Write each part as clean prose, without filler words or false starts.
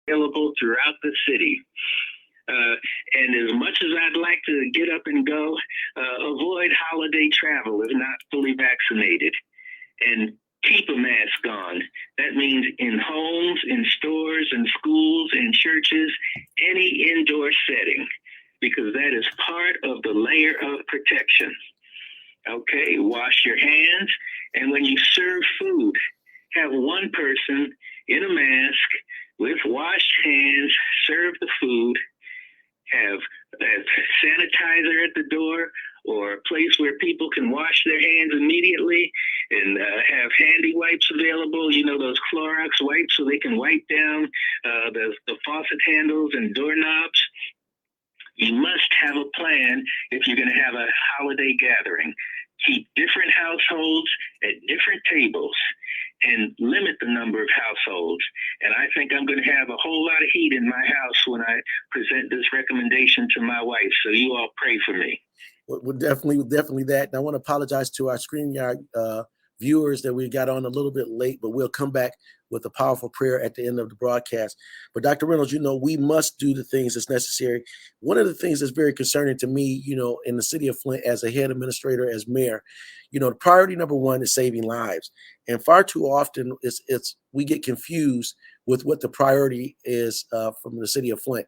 available throughout the city. And as much as I'd like to get up and go, avoid holiday travel if not fully vaccinated. And keep a mask on. That means in homes, in stores, in schools, in churches, any indoor setting, because that is part of the layer of protection. Okay, wash your hands. And when you serve food, have one person in a mask with washed hands serve the food, have sanitizer at the door or a place where people can wash their hands immediately, and have handy wipes available, those Clorox wipes so they can wipe down the faucet handles and doorknobs. You must have a plan if you're going to have a holiday gathering. Keep different households at different tables and limit the number of households. And I think I'm going to have a whole lot of heat in my house when I present this recommendation to my wife. So you all pray for me. Well, definitely that. And I want to apologize to our StreamYard viewers that we got on a little bit late, but we'll come back with a powerful prayer at the end of the broadcast. But Dr. Reynolds, we must do the things that's necessary. One of the things that's very concerning to me, in the city of Flint as a head administrator, as mayor, the priority number one is saving lives. And far too often we get confused with what the priority is from the city of Flint.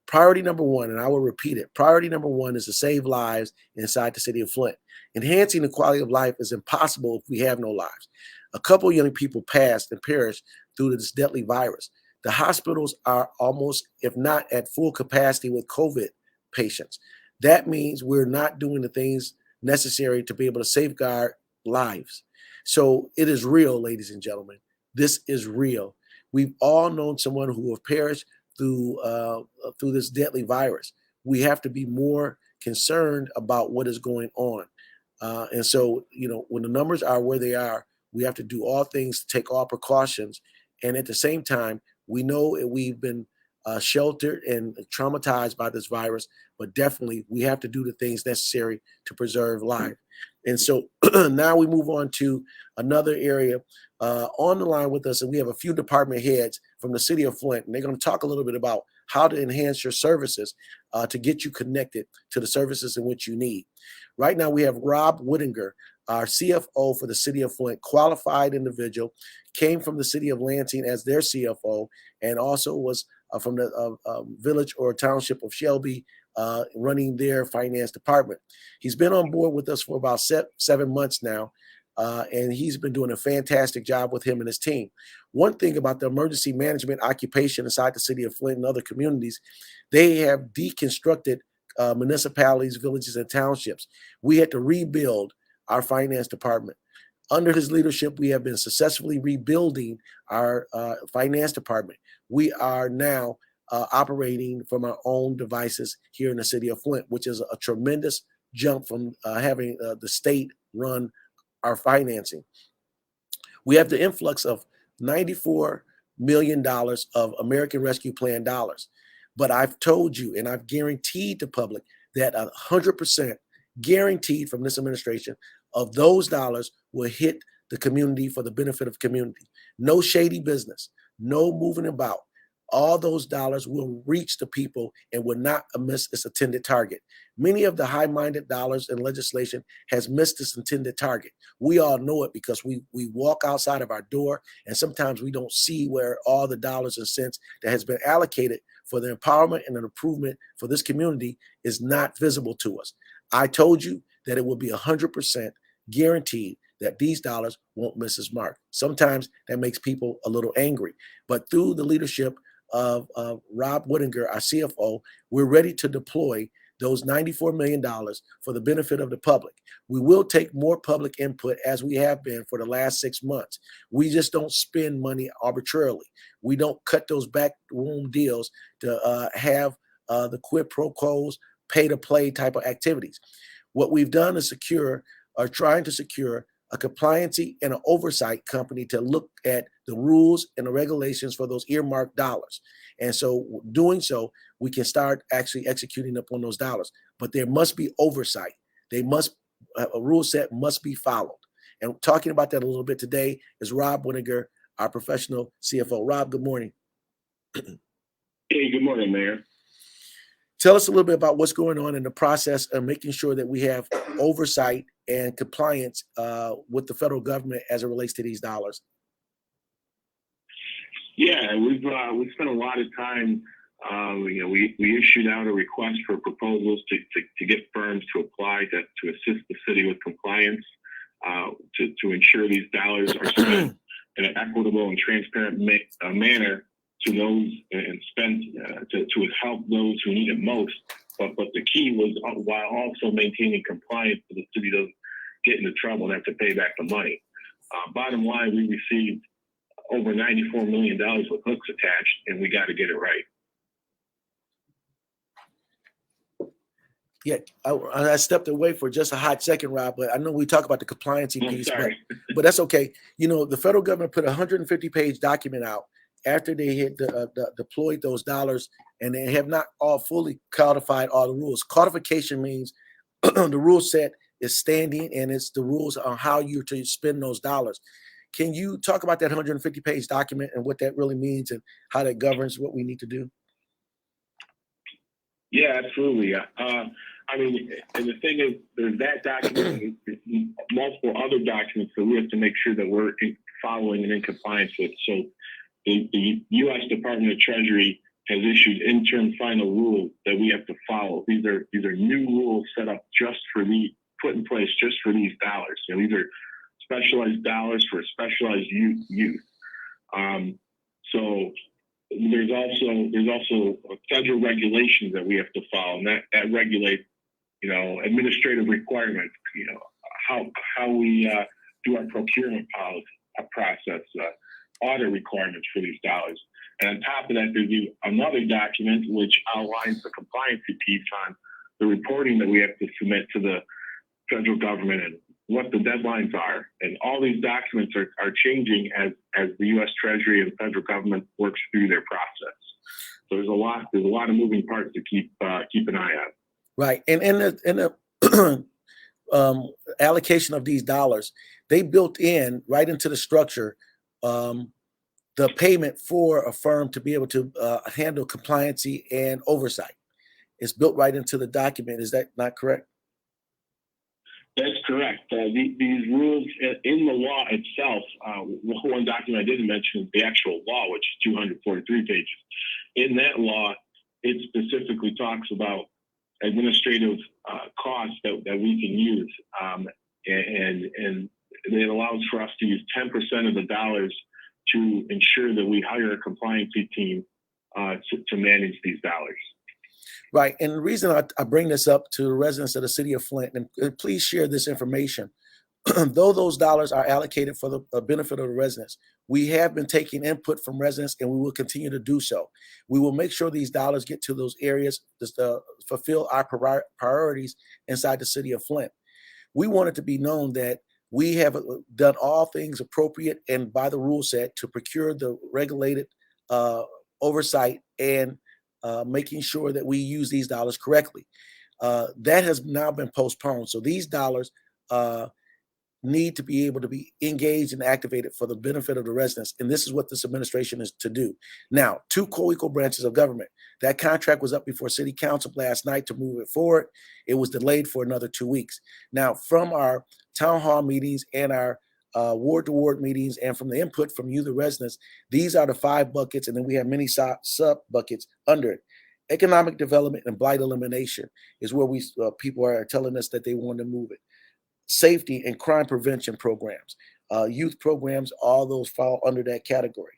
Priority number one, and I will repeat it, priority number one is to save lives inside the city of Flint. Enhancing the quality of life is impossible if we have no lives. A couple of young people passed and perished due to this deadly virus. The hospitals are almost, if not at full capacity with COVID patients. That means we're not doing the things necessary to be able to safeguard lives. So it is real, ladies and gentlemen. This is real. We've all known someone who have perished through this deadly virus. We have to be more concerned about what is going on. And so, when the numbers are where they are, we have to do all things to take all precautions. And at the same time, we know that we've been sheltered and traumatized by this virus, but definitely we have to do the things necessary to preserve life. And so now we move on to another area on the line with us, and we have a few department heads from the city of Flint, and they're going to talk a little bit about how to enhance your services to get you connected to the services in which you need. Right now, we have Rob Whittinger, our CFO for the city of Flint, qualified individual, came from the city of Lansing as their CFO, and also was from the village or township of Shelby, running their finance department. He's been on board with us for about 7 months now, and he's been doing a fantastic job with him and his team. One thing about the emergency management occupation inside the city of Flint and other communities, they have deconstructed municipalities, villages, and townships. We had to rebuild our finance department. Under his leadership, we have been successfully rebuilding our finance department. We are now operating from our own devices here in the city of Flint, which is a tremendous jump from having the state run our financing. We have the influx of $94 million of American Rescue Plan dollars. But I've told you, and I've guaranteed the public that 100% guaranteed from this administration of those dollars will hit the community for the benefit of community. No shady business, no moving about. All those dollars will reach the people and will not miss its intended target. Many of the high-minded dollars in legislation has missed its intended target. We all know it because we walk outside of our door, and sometimes we don't see where all the dollars and cents that has been allocated for the empowerment and the improvement for this community is not visible to us. I told you that it will be 100% guaranteed that these dollars won't miss its mark. Sometimes that makes people a little angry, but through the leadership of Rob Whittinger, our CFO, we're ready to deploy those $94 million for the benefit of the public. We will take more public input as we have been for the last 6 months. We just don't spend money arbitrarily. We don't cut those backroom deals to have the quid pro quos, pay to play type of activities. What we've done is trying to secure a compliancy and an oversight company to look at the rules and the regulations for those earmarked dollars. And so doing so, we can start actually executing upon those dollars. But there must be oversight. A rule set must be followed. And talking about that a little bit today is Rob Whittinger, our professional CFO. Rob, good morning. Hey, good morning, Mayor. Tell us a little bit about what's going on in the process of making sure that we have oversight and compliance with the federal government as it relates to these dollars. Yeah, we've spent a lot of time. We issued out a request for proposals to get firms to apply to assist the city with compliance to ensure these dollars are spent in an equitable and transparent manner to those and spent to help those who need it most. But the key was while also maintaining compliance so the city doesn't get into trouble and have to pay back the money. Bottom line, we received over $94 million with hooks attached, and we got to get it right. Yeah, I stepped away for just a hot second, Rob, but I know we talk about the compliance piece, but that's okay. You know, the federal government put a 150-page document out after they had deployed those dollars, and they have not all fully codified all the rules. Codification means the rule set is standing, and it's the rules on how you're to spend those dollars. Can you talk about that 150-page document and what that really means and how that governs what we need to do? Yeah, absolutely. I mean, and the thing is, there's that document, multiple other documents that we have to make sure that we're following and in compliance with. So the U.S. Department of Treasury has issued interim final rules that we have to follow. These are new rules set up put in place just for these dollars. You know, these are specialized dollars for specialized use. So there's also federal regulations that we have to follow, and that regulates, administrative requirements, how we do our procurement policy process, audit requirements for these dollars. And on top of that, there's another document which outlines the compliance piece on the reporting that we have to submit to the federal government and what the deadlines are. And all these documents are changing as the U.S. Treasury and federal government works through their process. So there's a lot of moving parts to keep an eye on. Right, and the allocation of these dollars, they built in right into the structure the payment for a firm to be able to handle compliancy and oversight. It's built right into the document. Is that not correct? That's correct. These rules in the law itself, one document I didn't mention is the actual law, which is 243 pages. In that law, it specifically talks about administrative costs that we can use, and it allows for us to use 10% of the dollars to ensure that we hire a compliance team to manage these dollars. Right. And the reason I bring this up to the residents of the city of Flint, and please share this information, though those dollars are allocated for the benefit of the residents, we have been taking input from residents and we will continue to do so. We will make sure these dollars get to those areas to fulfill our priorities inside the city of Flint. We want it to be known that we have done all things appropriate and by the rule set to procure the regulated oversight and making sure that we use these dollars correctly. That has now been postponed. So these dollars need to be able to be engaged and activated for the benefit of the residents. And this is what this administration is to do. Now, two co-equal branches of government. That contract was up before City Council last night to move it forward. It was delayed for another 2 weeks. Now, from our town hall meetings and our ward-to-ward meetings and from the input from you, the residents, these are the 5 buckets, and then we have many sub-buckets under it. Economic development and blight elimination is where we people are telling us that they want to move it. Safety and crime prevention programs, youth programs, all those fall under that category.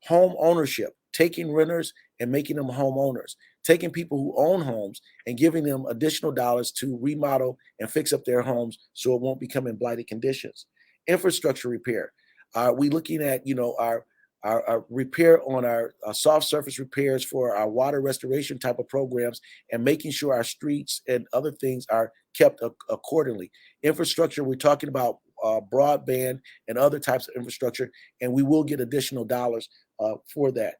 Home ownership, taking renters and making them homeowners, taking people who own homes and giving them additional dollars to remodel and fix up their homes so it won't become in blighted conditions. Infrastructure repair. We looking at, our repair on our soft surface repairs for our water restoration type of programs and making sure our streets and other things are kept accordingly. Infrastructure, we're talking about broadband and other types of infrastructure, and we will get additional dollars for that.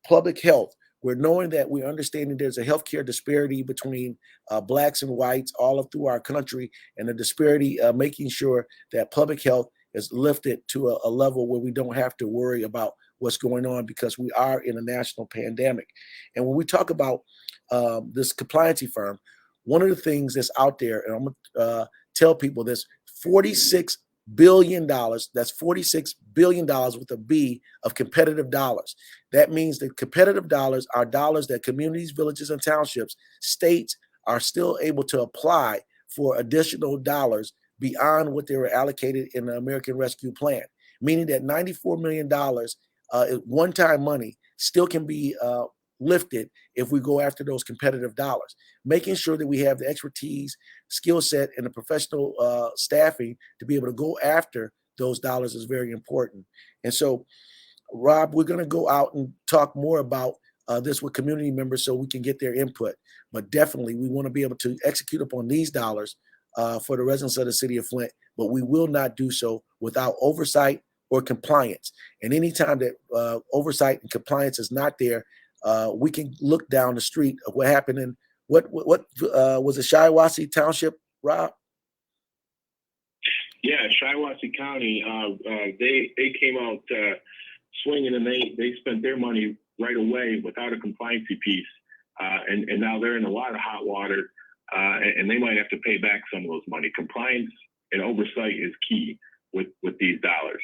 Public health, we're knowing that we're understanding there's a healthcare disparity between blacks and whites all through our country, and the disparity making sure that public health is lifted to a level where we don't have to worry about what's going on, because we are in a national pandemic. And when we talk about this compliancy firm, one of the things that's out there, and I'm going to tell people this, $46 billion, that's $46 billion with a B of competitive dollars. That means that competitive dollars are dollars that communities, villages, and townships, states are still able to apply for additional dollars beyond what they were allocated in the American Rescue Plan, meaning that $94 million one-time money still can be lifted if we go after those competitive dollars. Making sure that we have the expertise, skill set, and the professional staffing to be able to go after those dollars is very important. And so, Rob, we're going to go out and talk more about this with community members so we can get their input. But definitely, we want to be able to execute upon these dollars for the residents of the city of Flint, but we will not do so without oversight or compliance. And anytime that oversight and compliance is not there, we can look down the street of what happened in what was it, Shiawassee Township, Rob? Yeah, Shiawassee County, they came out swinging, and they spent their money right away without a compliancy piece, and now they're in a lot of hot water, and they might have to pay back some of those money. Compliance and oversight is key with these dollars.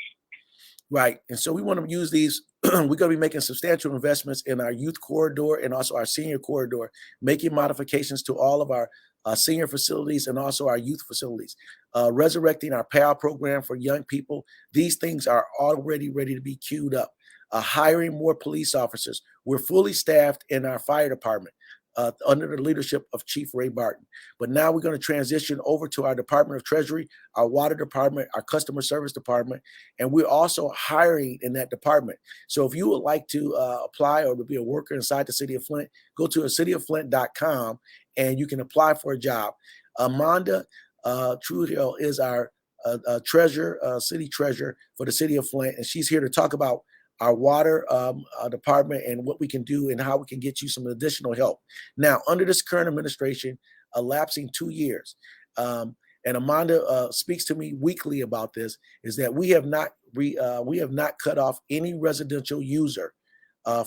Right. And so we want to use these. We're going to be making substantial investments in our youth corridor and also our senior corridor, making modifications to all of our senior facilities and also our youth facilities, resurrecting our PAL program for young people. These things are already ready to be queued up. Hiring more police officers. We're fully staffed in our fire department under the leadership of Chief Ray Barton. But now we're going to transition over to our Department of Treasury, our water department, our customer service department, and we're also hiring in that department. So if you would like to apply or to be a worker inside the City of Flint, go to cityofflint.com and you can apply for a job. Amanda Trujillo is our treasurer, city treasurer for the City of Flint, and she's here to talk about our water department and what we can do and how we can get you some additional help. Now, under this current administration, elapsing 2 years, and Amanda speaks to me weekly about this, is that we have not cut off any residential user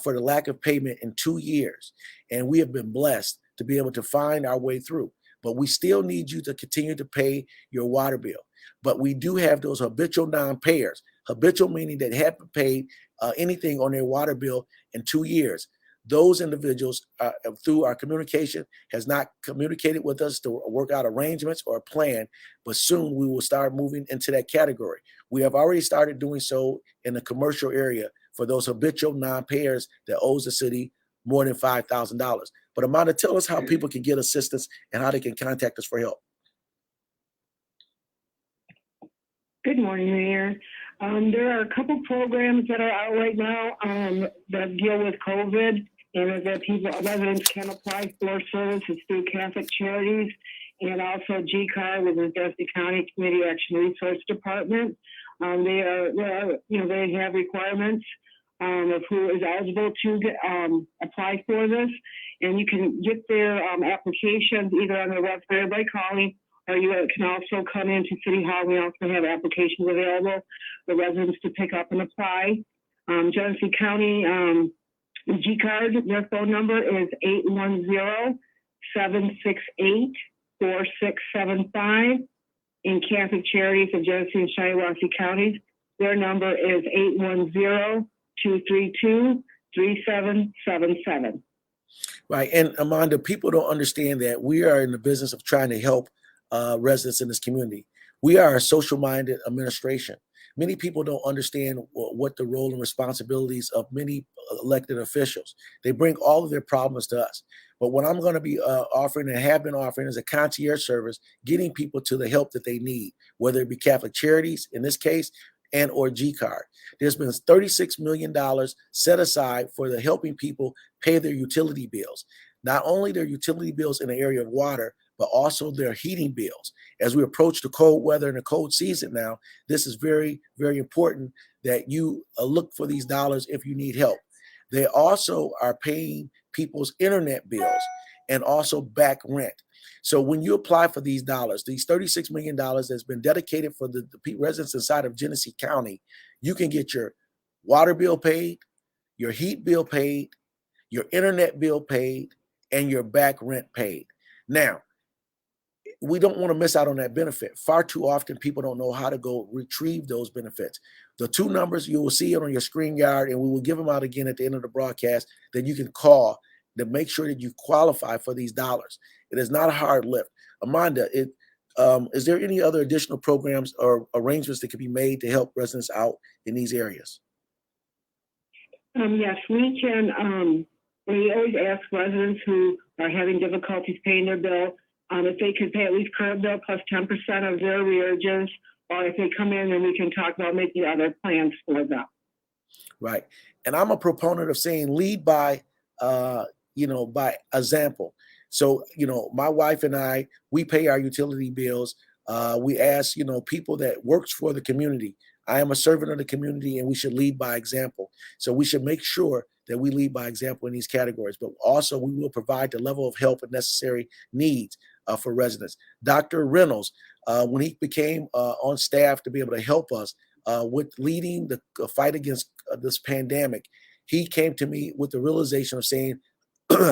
for the lack of payment in 2 years, and we have been blessed to be able to find our way through. But we still need you to continue to pay your water bill. But we do have those habitual non-payers. Habitual meaning that haven't paid anything on their water bill in 2 years. Those individuals, through our communication, has not communicated with us to work out arrangements or a plan, but soon we will start moving into that category. We have already started doing so in the commercial area for those habitual non-payers that owes the city more than $5,000. But Amanda, tell us how people can get assistance and how they can contact us for help. Good morning, Mayor. There are a couple programs that are out right now that deal with COVID, and that residents can apply for services through Catholic Charities, and also GCAR, which is Dusty County Community Action Resource Department. They have requirements of who is eligible to apply for this, and you can get their applications either on their website or by calling. Or you can also come into City Hall. We also have applications available for residents to pick up and apply. Genesee County G-Card, their phone number is 810-768-4675. In Catholic Charities of Genesee and Shiawassee counties, their number is 810-232-3777. Right. And Amanda, people don't understand that we are in the business of trying to help residents in this community. We are a social-minded administration. Many people don't understand what the role and responsibilities of many elected officials. They bring all of their problems to us. But what I'm going to be offering and have been offering is a concierge service, getting people to the help that they need, whether it be Catholic Charities in this case, and or G-Card. There's been $36 million set aside for the helping people pay their utility bills. Not only their utility bills in the area of water, but also their heating bills. As we approach the cold weather and the cold season now, this is very, very important that you look for these dollars if you need help. They also are paying people's internet bills. and also back rent. So when you apply for these dollars, these $36 million that's been dedicated for the residents inside of Genesee County, you can get your water bill paid, your heat bill paid, your internet bill paid, and your back rent paid. Now, we don't want to miss out on that benefit. Far too often, people don't know how to go retrieve those benefits. The two numbers, you will see it on your screen yard, and we will give them out again at the end of the broadcast that you can call to make sure that you qualify for these dollars. It is not a hard lift. Amanda, is there any other additional programs or arrangements that can be made to help residents out in these areas? Yes, we can. We always ask residents who are having difficulties paying their bill if they could pay at least current bill plus 10% of their arrearages, or if they come in, then we can talk about making other plans for them. Right. And I'm a proponent of saying lead by, by example. So, my wife and I, we pay our utility bills. We ask, people that works for the community. I am a servant of the community, and we should lead by example. So we should make sure that we lead by example in these categories, but also we will provide the level of help and necessary needs for residents. Dr. Reynolds, when he became on staff to be able to help us with leading the fight against this pandemic, he came to me with the realization of saying,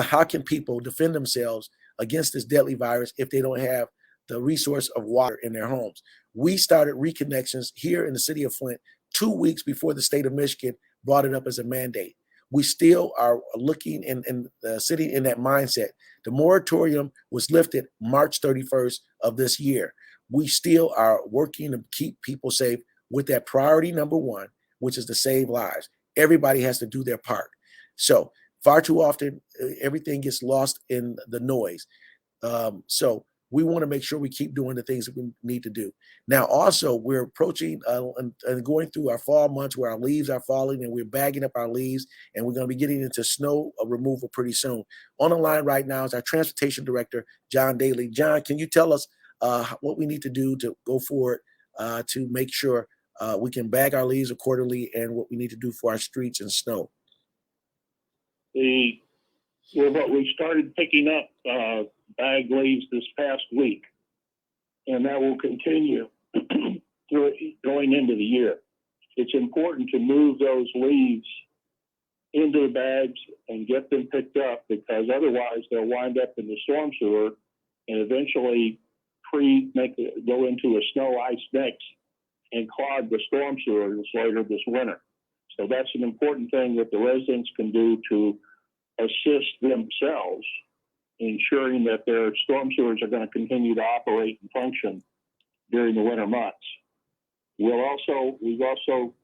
how can people defend themselves against this deadly virus if they don't have the resource of water in their homes? We started reconnections here in the city of Flint 2 weeks before the state of Michigan brought it up as a mandate. We still are looking in the city in that mindset. The moratorium was lifted March 31st of this year. We still are working to keep people safe with that priority number one, which is to save lives. Everybody has to do their part. So far too often, everything gets lost in the noise. So we want to make sure we keep doing the things that we need to do. Now, also, we're approaching and going through our fall months where our leaves are falling and we're bagging up our leaves, and we're going to be getting into snow removal pretty soon. On the line right now is our transportation director, John Daly. John, can you tell us what we need to do to go forward to make sure we can bag our leaves accordingly, and what we need to do for our streets and snow? We started picking up bag leaves this past week, and that will continue going into the year. It's important to move those leaves into the bags and get them picked up, because otherwise they'll wind up in the storm sewer and eventually go into a snow ice mix and clog the storm sewers later this winter. So that's an important thing that the residents can do to assist themselves, ensuring that their storm sewers are going to continue to operate and function during the winter months. We've also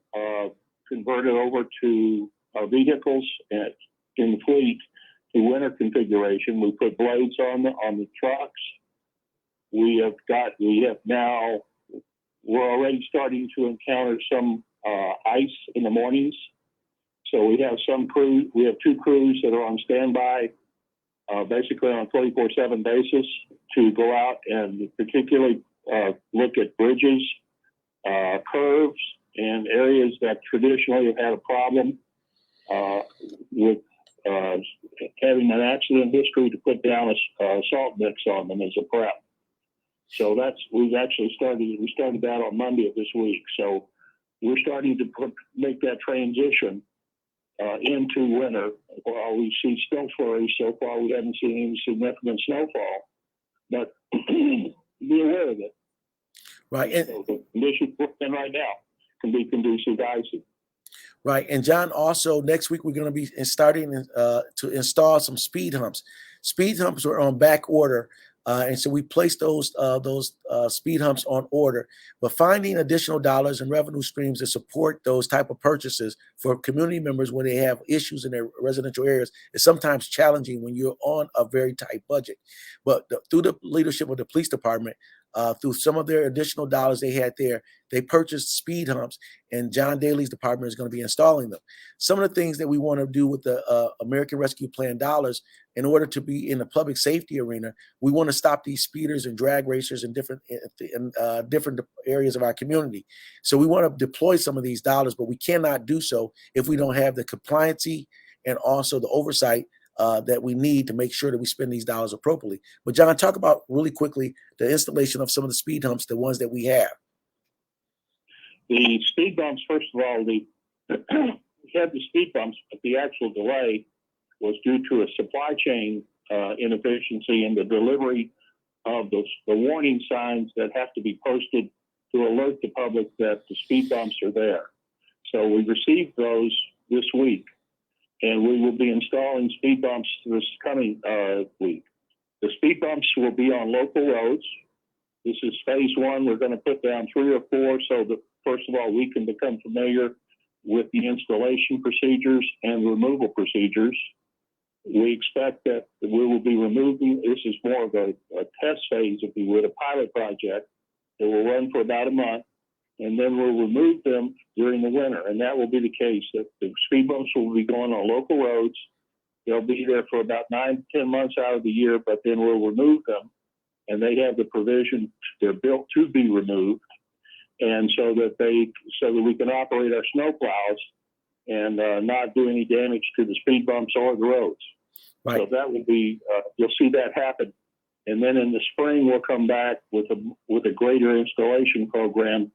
converted over to our vehicles in the fleet to winter configuration. We put blades on the trucks. We're already starting to encounter some ice in the mornings. So we have two crews that are on standby, basically on a 24/7 basis, to go out and particularly look at bridges, curves, and areas that traditionally have had a problem with having an accident history, to put down a salt mix on them as a prep. So we started that on Monday of this week. So we're starting to make that transition into winter. While we see snow flurries, so far we haven't seen any significant snowfall, but be aware of it. Right. So the conditions we're in right now can be conducive to icing. Right. And John, also next week, we're going to be starting to install some speed humps. Speed humps are on back order. And so we placed those speed humps on order, but finding additional dollars and revenue streams to support those type of purchases for community members when they have issues in their residential areas is sometimes challenging when you're on a very tight budget. But through the leadership of the police department, through some of their additional dollars they had there, they purchased speed humps, and John Daly's department is going to be installing them. Some of the things that we want to do with the American Rescue Plan dollars, in order to be in the public safety arena, we want to stop these speeders and drag racers in different areas of our community. So we want to deploy some of these dollars, but we cannot do so if we don't have the compliancy and also the oversight that we need to make sure that we spend these dollars appropriately. But John, talk about really quickly the installation of some of the speed humps, the ones that we have. The speed bumps, first of all, we had the speed bumps, but the actual delay was due to a supply chain inefficiency in the delivery of the warning signs that have to be posted to alert the public that the speed bumps are there. So we received those this week, and we will be installing speed bumps this coming week. The speed bumps will be on local roads. This is phase one. We're going to put down 3 or 4 so that, first of all, we can become familiar with the installation procedures and removal procedures. We expect that we will be removing, this is more of a test phase, if you would, a pilot project that will run for about a month, and then we'll remove them during the winter. And that will be the case, that the speed bumps will be going on local roads. They'll be there for about 9 to 10 months out of the year, but then we'll remove them. And they have the provision, they're built to be removed. And so that we can operate our snow plows and not do any damage to the speed bumps or the roads. Right. So that will be, you'll see that happen. And then in the spring, we'll come back with a greater installation program.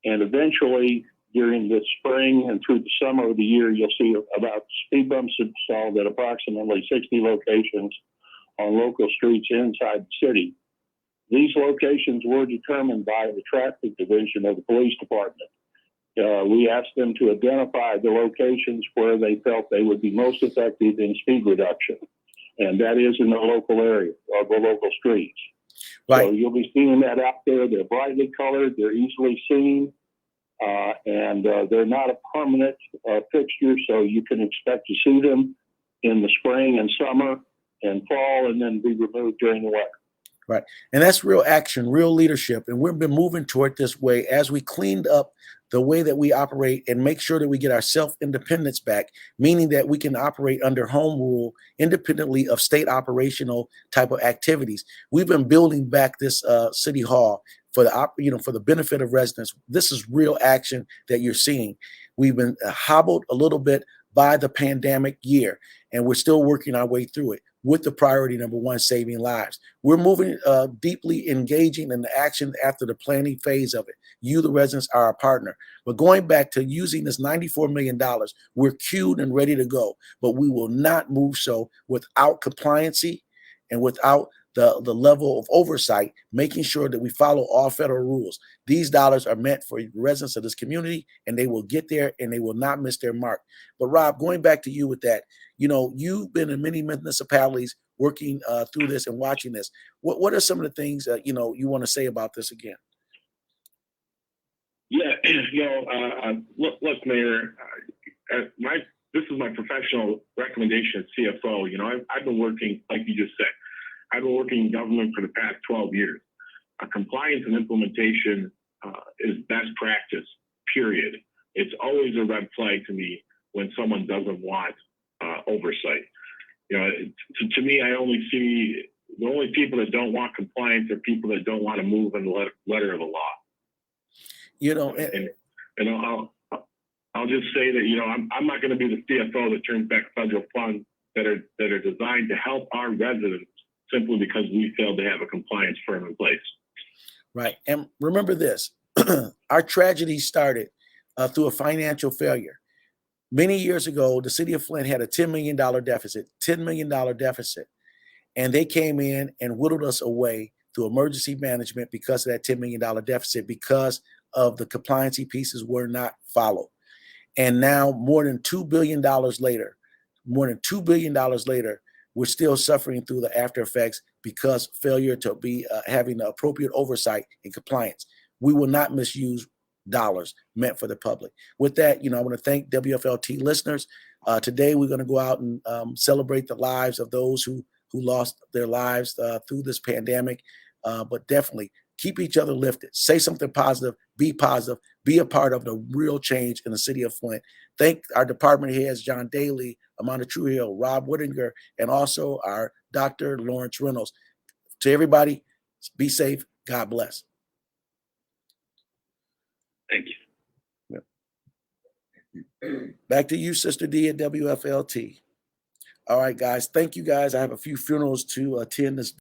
And eventually, during the spring and through the summer of the year, you'll see about speed bumps installed at approximately 60 locations on local streets inside the city. These locations were determined by the traffic division of the police department. We asked them to identify the locations where they felt they would be most effective in speed reduction. And that is in the local area, or the local streets. Right. So you'll be seeing that out there. They're brightly colored. They're easily seen. And they're not a permanent fixture, so you can expect to see them in the spring and summer and fall, and then be removed during the winter. Right. And that's real action, real leadership. And we've been moving toward this way as we cleaned up the way that we operate and make sure that we get our self-independence back, meaning that we can operate under home rule independently of state operational type of activities. We've been building back this city hall for the benefit of residents. This is real action that you're seeing. We've been hobbled a little bit by the pandemic year, and we're still working our way through it with the priority number one, saving lives. We're moving deeply engaging in the action after the planning phase of it. You, the residents, are our partner. But going back to using this $94 million, we're queued and ready to go, but we will not move so without compliancy and without the level of oversight, making sure that we follow all federal rules. These dollars are meant for residents of this community, and they will get there and they will not miss their mark. But Rob, going back to you with that, you've been in many municipalities working through this and watching this. What are some of the things that, you want to say about this again? Yeah, look, Mayor, this is my professional recommendation as CFO. I've been working, like you just said, I've been working in government for the past 12 years. Compliance and implementation is best practice, period. It's always a red flag to me when someone doesn't want oversight. To me, I only see the only people that don't want compliance are people that don't want to move in the letter of the law. And I'll just say that I'm not going to be the CFO that turns back federal funds that are designed to help our residents simply because we failed to have a compliance firm in place. Right. And remember this, our tragedy started through a financial failure. Many years ago, the City of Flint had a $10 million deficit. And they came in and whittled us away through emergency management because of that $10 million deficit, because of the compliance pieces were not followed. And now more than $2 billion later, we're still suffering through the after effects because failure to be having the appropriate oversight and compliance. We will not misuse dollars meant for the public. With that, I want to thank WFLT listeners. Today, we're going to go out and celebrate the lives of those who lost their lives through this pandemic. But definitely keep each other lifted. Say something positive, be a part of the real change in the city of Flint. Thank our department heads, John Daly, Amanda Trujillo, Rob Whittinger, and also our Dr. Lawrence Reynolds. To everybody, be safe. God bless. Thank you. Back to you, Sister D at WFLT. All right, guys. Thank you, guys. I have a few funerals to attend this